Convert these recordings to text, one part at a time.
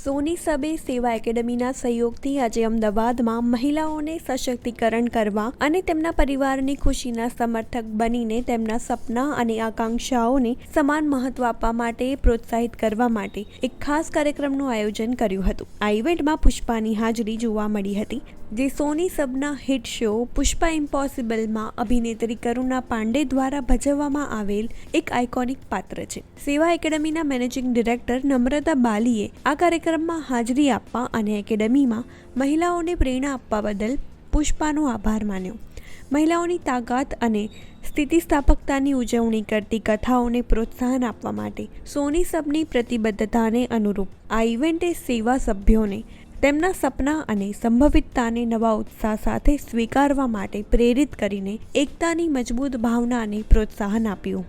સોની સબે સેવા એકેડમીના સહયોગથી આજે અમદાવાદમાં મહિલાઓને સશક્તિકરણ કરવા અને તેમના પરિવારની ખુશીના સમર્થક બનીને તેમના સપના અને આકાંક્ષાઓને સમાન મહત્વ આપવા માટે પ્રોત્સાહિત કરવા માટે એક ખાસ કાર્યક્રમનું આયોજન કર્યું હતું। આ ઇવેન્ટમાં પુષ્પાની હાજરી જોવા મળી હતી, જે સોની સબના હિટ શો પુષ્પા ઇમ્પોસિબલમાં અભિનેત્રી કરુણા પાંડે દ્વારા ભજવવામાં આવેલ એક આઇકોનિક પાત્ર છે। સેવા એકેડમીના મેનેજિંગ ડિરેક્ટર નમ્રતા બાલીએ આ કાર્યક્રમમાં હાજરી આપવા અને એકેડમીમાં મહિલાઓને પ્રેરણા આપવા બદલ પુષ્પાનો આભાર માન્યો। મહિલાઓની તાકાત અને સ્થિતિસ્થાપકતાની ઉજવણી કરતી કથાઓને પ્રોત્સાહન આપવા માટે સોની સબની પ્રતિબદ્ધતાને અનુરૂપ આ ઇવેન્ટે સેવા સભ્યોને તેમના સપના અને સંભવિતતાને નવા ઉત્સાહ સાથે સ્વીકારવા માટે પ્રેરિત કરીને એકતાની મજબૂત ભાવનાને प्रोत्साहन આપ્યું।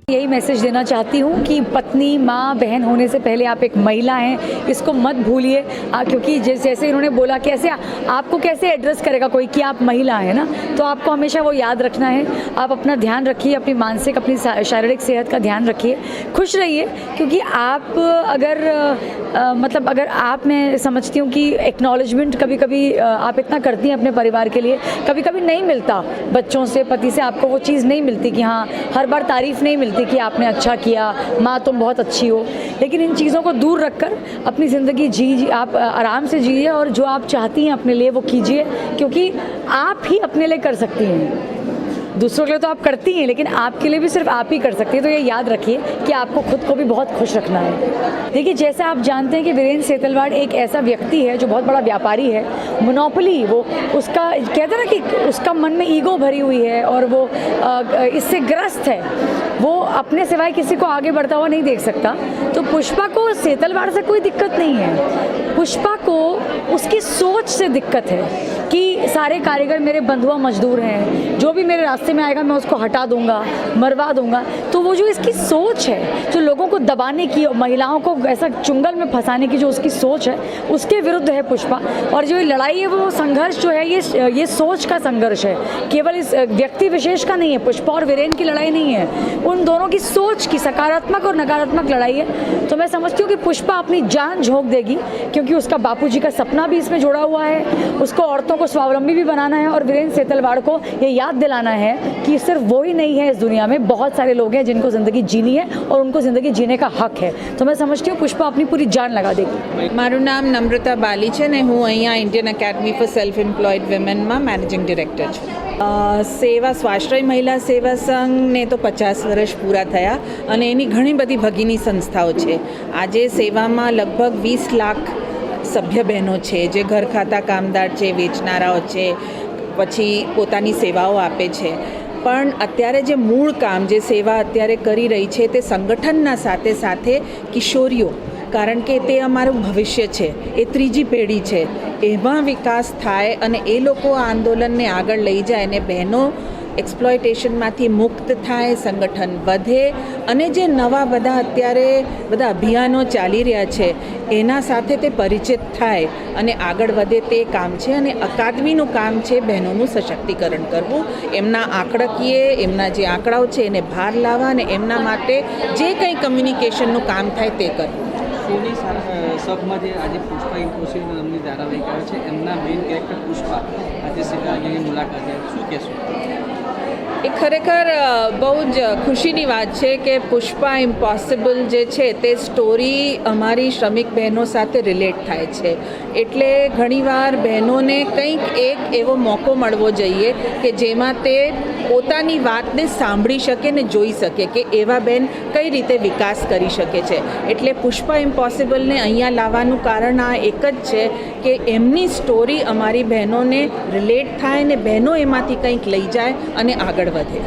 यही मैसेज देना चाहती हूँ कि पत्नी, माँ, बहन होने से पहले आप एक महिला हैं, इसको मत भूलिए। क्योंकि जैसे इन्होंने बोला कि ऐसे आपको कैसे एड्रेस करेगा कोई कि आप महिला हैं ना, तो आपको हमेशा वो याद रखना है। आप अपना ध्यान रखिए, अपनी मानसिक, अपनी शारीरिक सेहत का ध्यान रखिए, खुश रहिए। क्योंकि आप अगर अगर आप, मैं समझती हूँ कि एक्नॉलेजमेंट कभी कभी आप इतना करती हैं अपने परिवार के लिए, कभी कभी नहीं मिलता। बच्चों से, पति से आपको वो चीज़ नहीं मिलती कि हाँ, हर बार तारीफ़ नहीं मिलती कि आपने अच्छा किया, माँ तुम बहुत अच्छी हो। लेकिन इन चीज़ों को दूर रखकर अपनी ज़िंदगी जी आप आराम से जिए और जो आप चाहती हैं अपने लिए वो कीजिए, क्योंकि आप ही अपने लिए कर सकती हैं। दूसरों के लिए तो आप करती हैं, लेकिन आपके लिए भी सिर्फ आप ही कर सकती हैं। तो ये याद रखिए कि आपको खुद को भी बहुत खुश रखना है। देखिए, जैसे आप जानते हैं कि वीरेंद्र सेतलवाड़ एक ऐसा व्यक्ति है जो बहुत बड़ा व्यापारी है, मोनोपोली, वो उसका कहते हैं ना कि उसका मन में ईगो भरी हुई है और वो इससे ग्रस्त है। वो अपने सिवाय किसी को आगे बढ़ता हुआ नहीं देख सकता। तो पुष्पा को सेतलवाड़ से कोई दिक्कत नहीं है, पुष्पा को उसकी सोच से दिक्कत है कि सारे कारीगर मेरे बंधुआ मजदूर हैं, जो भी मेरे रास्ते में आएगा मैं उसको हटा दूंगा, मरवा दूंगा। तो वो जो इसकी सोच है, जो लोगों को दबाने की, महिलाओं को ऐसा चुंगल में फंसाने की जो उसकी सोच है, उसके विरुद्ध है पुष्पा। और जो लड़ाई है, वो संघर्ष जो है, ये सोच का संघर्ष है, केवल इस व्यक्ति विशेष का नहीं है। पुष्पा और वीरेंद्र की लड़ाई नहीं है, उन दोनों की सोच की सकारात्मक और नकारात्मक लड़ाई है। तो मैं समझती हूँ कि पुष्पा अपनी जान झोंक देगी, क्योंकि उसका बापूजी का सपना भी इसमें जुड़ा हुआ है। उसको औरतों को स्वावलंबी भी बनाना है और वीरेंद्र सेतलवाड़ को ये याद दिलाना है कि सिर्फ वो ही नहीं है इस दुनिया में, बहुत सारे लोग हैं जिनको ज़िंदगी जीनी है और उनको ज़िंदगी जीने का हक है। तो मैं समझती हूँ पुष्पा अपनी पूरी जान लगा देगी। मारू नाम नम्रता बाली है ने हूँ अँ Indian academy for self employed women में मैनेजिंग डिरेक्टर छूँ। सेवा स्वाश्रय महिला सेवा संघ ने तो 50 वर्ष पूरा थया अने एनी घणी बधी भगीनी संस्थाओं है। आज सेवा में लगभग 20 लाख सभ्य बहनों है, जे घर खाता कामदार है, वेचनाराओ है, पछी पोतानी सेवाओं आपे छे। पण अत्यारे जे मूळ काम, जे सेवा अत्यारे करी रही है, ते संगठनना साथे साथे किशोरीओ, कारण के ते अमारुं भविष्य है, ए त्रीजी पेढ़ी है, एमां विकास थाय अने ए लोको आ आंदोलनने आगळ लई जाय अने बहनों एक्सप्लॉयटेशनमांथी मुक्त थाय, संगठन वधे अने जे नवा बधा अत्यारे बधा अभियानो चाली रह्या छे एना साथे ते परिचित थाय अने आगळ वधे ते काम छे। अने अकादमीनुं काम छे बहनोनुं सशक्तिकरण करवुं, एमना आंकड़कीय, एमना जे आंकड़ाओ छे एने भार लाववा अने एमना माटे जे कंई कम्युनिकेशननुं काम थाय ते करवुं। સોની સબમાં જે આજે પુષ્પા ઇમ્પોસિબલ નામની ધારાવાહિક આવે છે, એમના મેઇન કેરેક્ટર પુષ્પા આજે સીધા અહીંની મુલાકાતે, શું કહેશો? એ ખરેખર બહુ જ ખુશીની વાત છે કે પુષ્પા ઇમ્પોસિબલ જે છે તે સ્ટોરી અમારી શ્રમિક બહેનો સાથે રિલેટ થાય છે। એટલે ઘણીવાર બહેનોને કંઈક એક એવો મોકો મળવો જોઈએ કે જેમાં તે પોતાની વાતને સાંભળી શકે ને જોઈ શકે કે એવા બહેન કઈ રીતે વિકાસ કરી શકે છે। એટલે પુષ્પા ઇમ્પોસિબલને અહીંયા લાવવાનું કારણ આ એક જ છે કે એમની સ્ટોરી અમારી બહેનોને રિલેટ થાય ને બહેનો એમાંથી કંઈક લઈ જાય અને આગળ વધે।